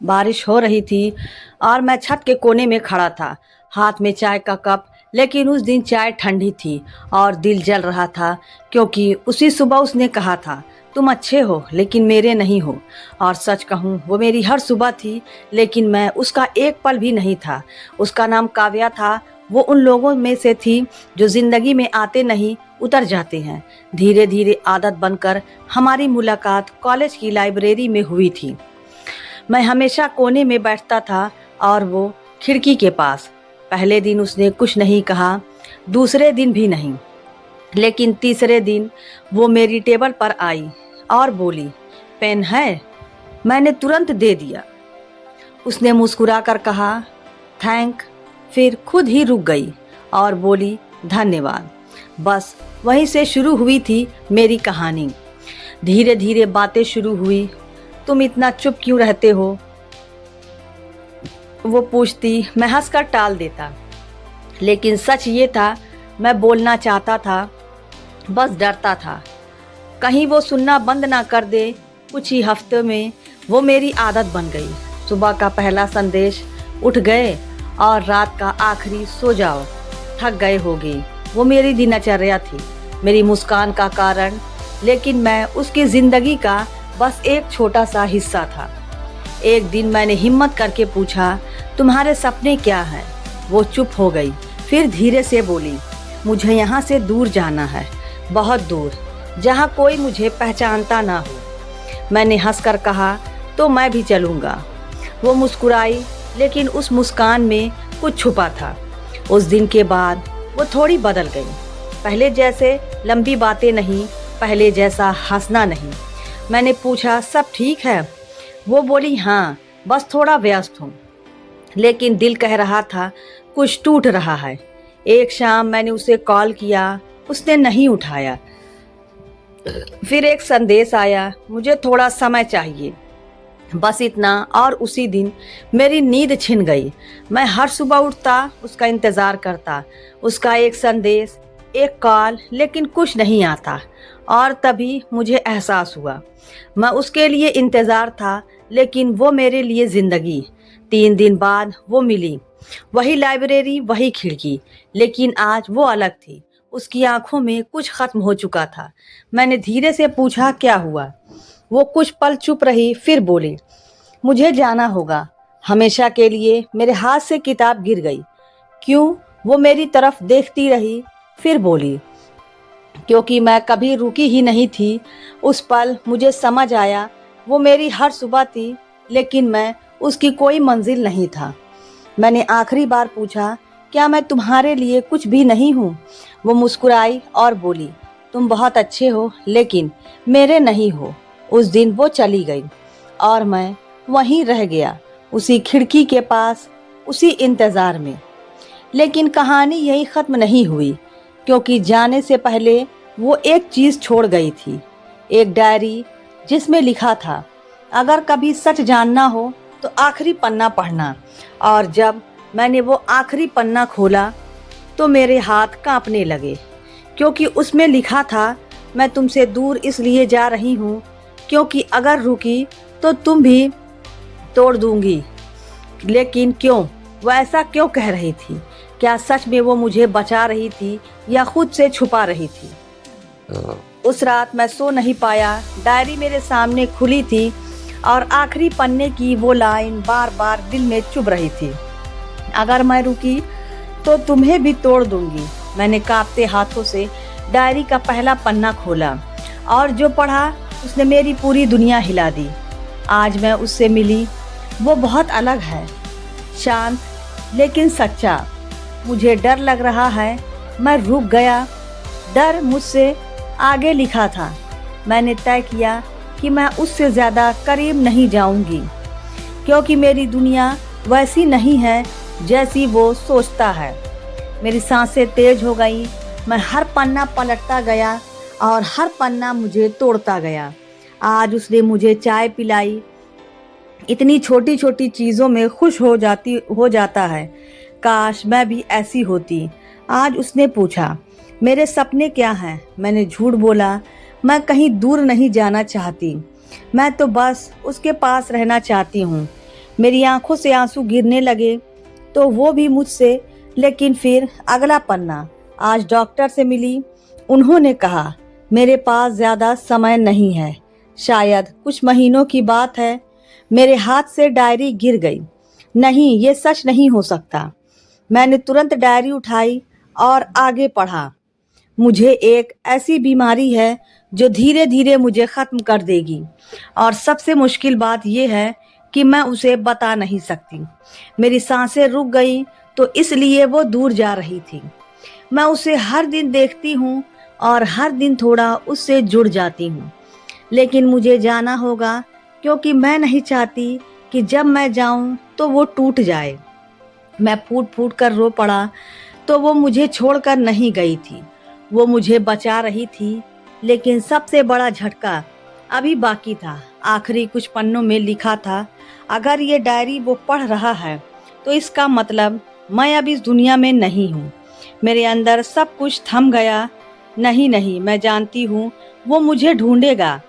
बारिश हो रही थी और मैं छत के कोने में खड़ा था, हाथ में चाय का कप। लेकिन उस दिन चाय ठंडी थी और दिल जल रहा था, क्योंकि उसी सुबह उसने कहा था, तुम अच्छे हो लेकिन मेरे नहीं हो। और सच कहूँ, वो मेरी हर सुबह थी, लेकिन मैं उसका एक पल भी नहीं था। उसका नाम काव्या था। वो उन लोगों में से थी जो जिंदगी में आते नहीं, उतर जाते हैं। धीरे धीरे आदत बनकर हमारी मुलाकात कॉलेज की लाइब्रेरी में हुई थी। मैं हमेशा कोने में बैठता था और वो खिड़की के पास। पहले दिन उसने कुछ नहीं कहा, दूसरे दिन भी नहीं, लेकिन तीसरे दिन वो मेरी टेबल पर आई और बोली, पेन है? मैंने तुरंत दे दिया। उसने मुस्कुरा कर कहा, थैंक। फिर खुद ही रुक गई और बोली, धन्यवाद। बस वहीं से शुरू हुई थी मेरी कहानी। धीरे धीरे बातें शुरू हुई। तुम इतना चुप क्यों रहते हो? वो पूछती, मैं हंसकर टाल देता। लेकिन सच ये था, मैं बोलना चाहता था, बस डरता था कहीं वो सुनना बंद ना कर दे। कुछ ही हफ्ते में वो मेरी आदत बन गई। सुबह का पहला संदेश, उठ गए, और रात का आखिरी, सो जाओ, थक गए होगे। वो मेरी दिनचर्या थी, मेरी मुस्कान का कारण, लेकिन मैं उसकी जिंदगी का बस एक छोटा सा हिस्सा था। एक दिन मैंने हिम्मत करके पूछा, तुम्हारे सपने क्या हैं? वो चुप हो गई, फिर धीरे से बोली, मुझे यहाँ से दूर जाना है, बहुत दूर, जहाँ कोई मुझे पहचानता ना हो। मैंने हंसकर कहा, तो मैं भी चलूँगा। वो मुस्कुराई, लेकिन उस मुस्कान में कुछ छुपा था। उस दिन के बाद वो थोड़ी बदल गई। पहले जैसे लंबी बातें नहीं, पहले जैसा हंसना नहीं। मैंने पूछा, सब ठीक है? वो बोली, हाँ, बस थोड़ा व्यस्त हूँ। लेकिन दिल कह रहा था, कुछ टूट रहा है। एक शाम मैंने उसे कॉल किया, उसने नहीं उठाया। फिर एक संदेश आया, मुझे थोड़ा समय चाहिए, बस इतना। और उसी दिन मेरी नींद छिन गई। मैं हर सुबह उठता, उसका इंतज़ार करता, उसका एक संदेश, एक कॉल, लेकिन कुछ नहीं आता। और तभी मुझे एहसास हुआ, मैं उसके लिए इंतज़ार था, लेकिन वो मेरे लिए ज़िंदगी। 3 दिन बाद वो मिली, वही लाइब्रेरी, वही खिड़की, लेकिन आज वो अलग थी। उसकी आंखों में कुछ खत्म हो चुका था। मैंने धीरे से पूछा, क्या हुआ? वो कुछ पल चुप रही, फिर बोली, मुझे जाना होगा, हमेशा के लिए। मेरे हाथ से किताब गिर गई। क्यों? वो मेरी तरफ देखती रही, फिर बोली, क्योंकि मैं कभी रुकी ही नहीं थी। उस पल मुझे समझ आया, वो मेरी हर सुबह थी, लेकिन मैं उसकी कोई मंजिल नहीं था। मैंने आखिरी बार पूछा, क्या मैं तुम्हारे लिए कुछ भी नहीं हूँ? वो मुस्कुराई और बोली, तुम बहुत अच्छे हो, लेकिन मेरे नहीं हो। उस दिन वो चली गई और मैं वहीं रह गया, उसी खिड़की के पास, उसी इंतज़ार में। लेकिन कहानी यही ख़त्म नहीं हुई, क्योंकि जाने से पहले वो एक चीज़ छोड़ गई थी, एक डायरी जिसमें लिखा था, अगर कभी सच जानना हो तो आखिरी पन्ना पढ़ना। और जब मैंने वो आखिरी पन्ना खोला तो मेरे हाथ कांपने लगे, क्योंकि उसमें लिखा था, मैं तुमसे दूर इसलिए जा रही हूँ क्योंकि अगर रुकी तो तुम भी तोड़ दूंगी। लेकिन क्यों? वो ऐसा क्यों कह रही थी? क्या सच में वो मुझे बचा रही थी या खुद से छुपा रही थी? उस रात मैं सो नहीं पाया। डायरी मेरे सामने खुली थी और आखिरी पन्ने की वो लाइन बार बार दिल में चुभ रही थी, अगर मैं रुकी तो तुम्हें भी तोड़ दूंगी। मैंने कांपते हाथों से डायरी का पहला पन्ना खोला और जो पढ़ा उसने मेरी पूरी दुनिया हिला दी। आज मैं उससे मिली, वो बहुत अलग है, शांत लेकिन सच्चा। मुझे डर लग रहा है, मैं रुक गया। डर मुझसे आगे लिखा था। मैंने तय किया कि मैं उससे ज़्यादा करीब नहीं जाऊंगी, क्योंकि मेरी दुनिया वैसी नहीं है जैसी वो सोचता है। मेरी सांसें तेज हो गई। मैं हर पन्ना पलटता गया और हर पन्ना मुझे तोड़ता गया। आज उसने मुझे चाय पिलाई। इतनी छोटी छोटी चीज़ों में खुश हो जाता है। काश मैं भी ऐसी होती। आज उसने पूछा, मेरे सपने क्या हैं? मैंने झूठ बोला, मैं कहीं दूर नहीं जाना चाहती, मैं तो बस उसके पास रहना चाहती हूँ। मेरी आंखों से आंसू गिरने लगे, तो वो भी मुझसे। लेकिन फिर अगला पन्ना। आज डॉक्टर से मिली। उन्होंने कहा मेरे पास ज़्यादा समय नहीं है, शायद कुछ महीनों की बात है। मेरे हाथ से डायरी गिर गई। नहीं, ये सच नहीं हो सकता। मैंने तुरंत डायरी उठाई और आगे पढ़ा। मुझे एक ऐसी बीमारी है जो धीरे धीरे मुझे ख़त्म कर देगी, और सबसे मुश्किल बात यह है कि मैं उसे बता नहीं सकती। मेरी सांसें रुक गई, तो इसलिए वो दूर जा रही थी। मैं उसे हर दिन देखती हूँ और हर दिन थोड़ा उससे जुड़ जाती हूँ, लेकिन मुझे जाना होगा, क्योंकि मैं नहीं चाहती कि जब मैं जाऊँ तो वो टूट जाए। मैं फूट फूट कर रो पड़ा। तो वो मुझे छोड़कर नहीं गई थी, वो मुझे बचा रही थी। लेकिन सबसे बड़ा झटका अभी बाकी था। आखिरी कुछ पन्नों में लिखा था, अगर ये डायरी वो पढ़ रहा है तो इसका मतलब मैं अब इस दुनिया में नहीं हूँ। मेरे अंदर सब कुछ थम गया। नहीं नहीं, मैं जानती हूँ वो मुझे ढूंढेगा,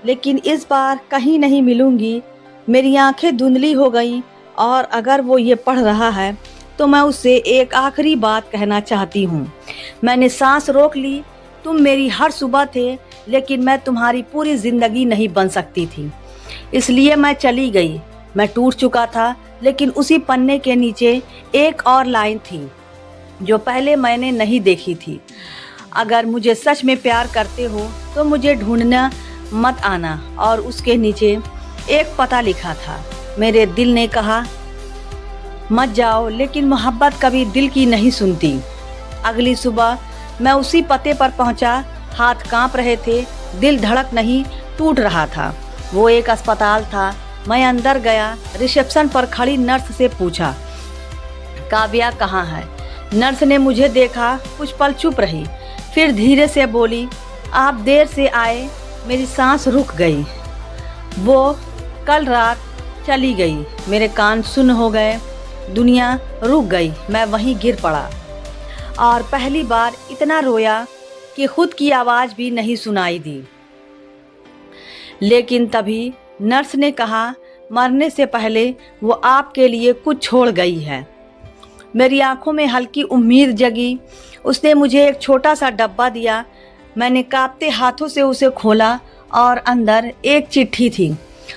लेकिन इस बार कहीं नहीं मिलूंगी। मेरी आंखें धुंधली हो गईं, और अगर वो ये पढ़ रहा है तो मैं उससे एक आखिरी बात कहना चाहती हूँ। मैंने सांस रोक ली। तुम मेरी हर सुबह थे, लेकिन मैं तुम्हारी पूरी जिंदगी नहीं बन सकती थी, इसलिए मैं चली गई। मैं टूट चुका था, लेकिन उसी पन्ने के नीचे एक और लाइन थी जो पहले मैंने नहीं देखी थी। अगर मुझे सच में प्यार करते हो तो मुझे ढूंढना मत आना। और उसके नीचे एक पता लिखा था। मेरे दिल ने कहा मत जाओ, लेकिन मोहब्बत कभी दिल की नहीं सुनती। अगली सुबह मैं उसी पते पर पहुंचा। हाथ कांप रहे थे, दिल धड़क नहीं, टूट रहा था। वो एक अस्पताल था। मैं अंदर गया। रिसेप्शन पर खड़ी नर्स से पूछा, काव्या कहाँ है? नर्स ने मुझे देखा, कुछ पल चुप रही, फिर धीरे से बोली, आप देर से आए। मेरी सांस रुक गई। वो कल रात चली गई। मेरे कान सुन्न हो गए, दुनिया रुक गई। मैं वहीं गिर पड़ा और पहली बार इतना रोया कि खुद की आवाज़ भी नहीं सुनाई दी। लेकिन तभी नर्स ने कहा, मरने से पहले वो आपके लिए कुछ छोड़ गई है। मेरी आंखों में हल्की उम्मीद जगी। उसने मुझे एक छोटा सा डब्बा दिया। मैंने कांपते हाथों से उसे खोला, और अंदर एक चिट्ठी थी,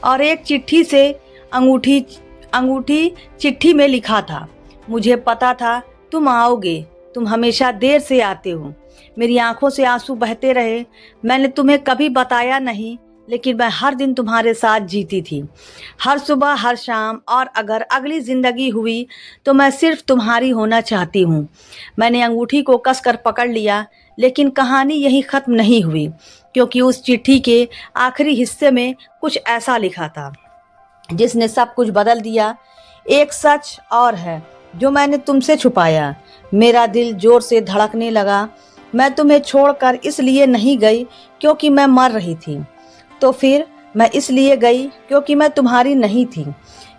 और एक चिट्ठी से अंगूठी चिट्ठी में लिखा था, मुझे पता था तुम आओगे, तुम हमेशा देर से आते हो। मेरी आंखों से आंसू बहते रहे। मैंने तुम्हें कभी बताया नहीं, लेकिन मैं हर दिन तुम्हारे साथ जीती थी, हर सुबह, हर शाम। और अगर अगली ज़िंदगी हुई तो मैं सिर्फ तुम्हारी होना चाहती हूँ। मैंने अंगूठी को कसकर पकड़ लिया, लेकिन कहानी यहीं ख़त्म नहीं हुई, क्योंकि उस चिट्ठी के आखिरी हिस्से में कुछ ऐसा लिखा था जिसने सब कुछ बदल दिया। एक सच और है जो मैंने तुमसे छुपाया। मेरा दिल जोर से धड़कने लगा। मैं तुम्हें छोड़कर इसलिए नहीं गई क्योंकि मैं मर रही थी, तो फिर मैं इसलिए गई क्योंकि मैं तुम्हारी नहीं थी।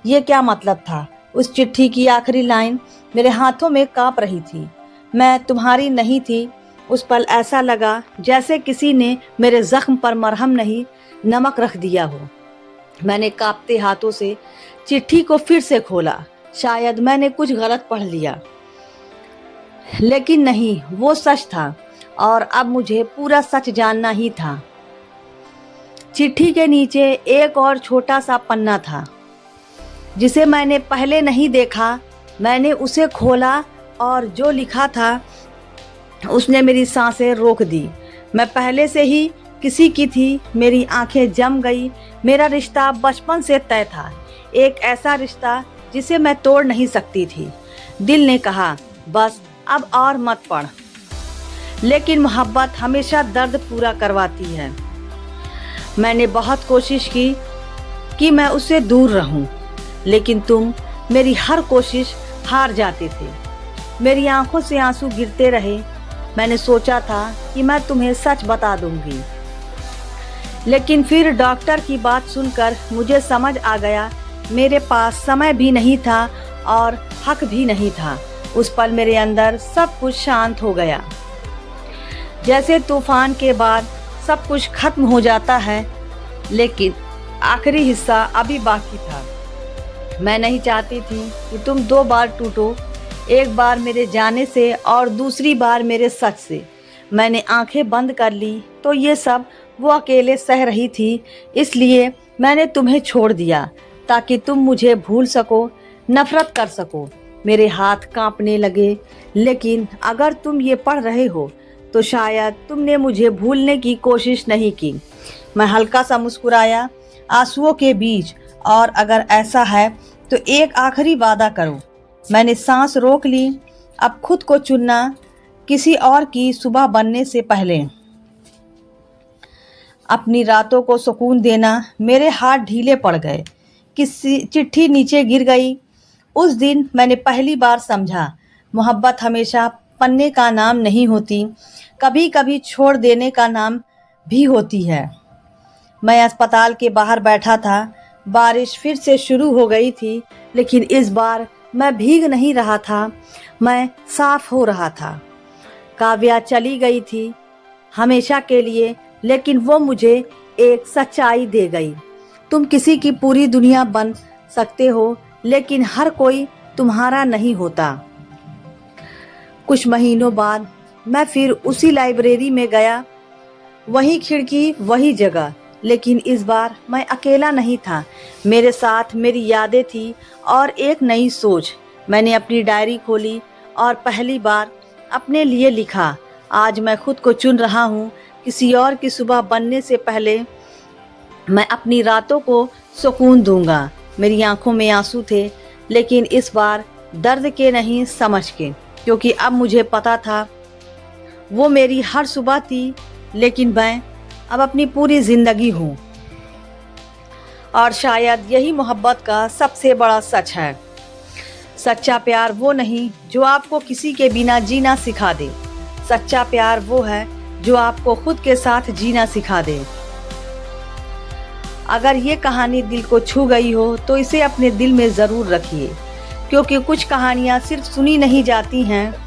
ये क्या मतलब था? उस चिट्ठी की आखिरी लाइन मेरे हाथों में कांप रही थी। मैं तुम्हारी नहीं थी। उस पल ऐसा लगा जैसे किसी ने मेरे जख्म पर मरहम नहीं, नमक रख दिया हो। मैंने कांपते हाथों से चिट्ठी को फिर से खोला। शायद मैंने कुछ गलत पढ़ लिया, लेकिन नहीं, वो सच था, और अब मुझे पूरा सच जानना ही था। चिट्ठी के नीचे एक और छोटा सा पन्ना था जिसे मैंने पहले नहीं देखा। मैंने उसे खोला, और जो लिखा था उसने मेरी सांसें रोक दी। मैं पहले से ही किसी की थी। मेरी आंखें जम गई। मेरा रिश्ता बचपन से तय था, एक ऐसा रिश्ता जिसे मैं तोड़ नहीं सकती थी। दिल ने कहा, बस अब और मत पढ़। लेकिन मोहब्बत हमेशा दर्द पूरा करवाती है। मैंने बहुत कोशिश की कि मैं उससे दूर रहूं, लेकिन तुम मेरी हर कोशिश हार जाते थे। मेरी आंखों से आंसू गिरते रहे। मैंने सोचा था कि मैं तुम्हें सच बता दूंगी, लेकिन फिर डॉक्टर की बात सुनकर मुझे समझ आ गया, मेरे पास समय भी नहीं था और हक भी नहीं था। उस पल मेरे अंदर सब कुछ शांत हो गया। जैसे तूफान के बाद सब कुछ खत्म हो जाता है, लेकिन आखिरी हिस्सा अभी बाकी था। मैं नहीं चाहती थी कि तुम 2 बार टूटो, एक बार मेरे जाने से और दूसरी बार मेरे सच से। मैंने आंखें बंद कर ली तो ये सब वो अकेले सह रही थी, इसलिए मैंने तुम्हें छोड़ दिया ताकि तुम मुझे भूल सको, नफरत कर सको। मेरे हाथ कांपने लगे, लेकिन अगर तुम ये पढ़ रहे हो तो शायद तुमने मुझे भूलने की कोशिश नहीं की। मैं हल्का सा मुस्कुराया आंसुओं के बीच, और अगर ऐसा है तो एक आखिरी वादा करो। मैंने सांस रोक ली, अब खुद को चुनना किसी और की सुबह बनने से पहले। अपनी रातों को सुकून देना। मेरे हाथ ढीले पड़ गए, किसी चिट्ठी नीचे गिर गई। उस दिन मैंने पहली बार समझा, मोहब्बत हमेशा पन्ने का नाम नहीं होती, कभी कभी छोड़ देने का नाम भी होती है। मैं अस्पताल के बाहर बैठा था, बारिश फिर से शुरू हो गई थी, लेकिन इस बार मैं भीग नहीं रहा था, मैं साफ हो रहा था। काव्या चली गई थी हमेशा के लिए, लेकिन वो मुझे एक सच्चाई दे गई। तुम किसी की पूरी दुनिया बन सकते हो, लेकिन हर कोई तुम्हारा नहीं होता। कुछ महीनों बाद मैं फिर उसी लाइब्रेरी में गया, वही खिड़की, वही जगह, लेकिन इस बार मैं अकेला नहीं था। मेरे साथ मेरी यादें थी और एक नई सोच। मैंने अपनी डायरी खोली और पहली बार अपने लिए लिखा, आज मैं खुद को चुन रहा हूँ, किसी और की सुबह बनने से पहले मैं अपनी रातों को सुकून दूंगा। मेरी आंखों में आंसू थे, लेकिन इस बार दर्द के नहीं, समझ के, क्योंकि अब मुझे पता था वो मेरी हर सुबह थी, लेकिन मैं अब अपनी पूरी जिंदगी हूँ। और शायद यही मोहब्बत का सबसे बड़ा सच है। सच्चा प्यार वो नहीं जो आपको किसी के बिना जीना सिखा दे, सच्चा प्यार वो है जो आपको खुद के साथ जीना सिखा दे। अगर ये कहानी दिल को छू गई हो तो इसे अपने दिल में ज़रूर रखिए, क्योंकि कुछ कहानियाँ सिर्फ सुनी नहीं जाती हैं,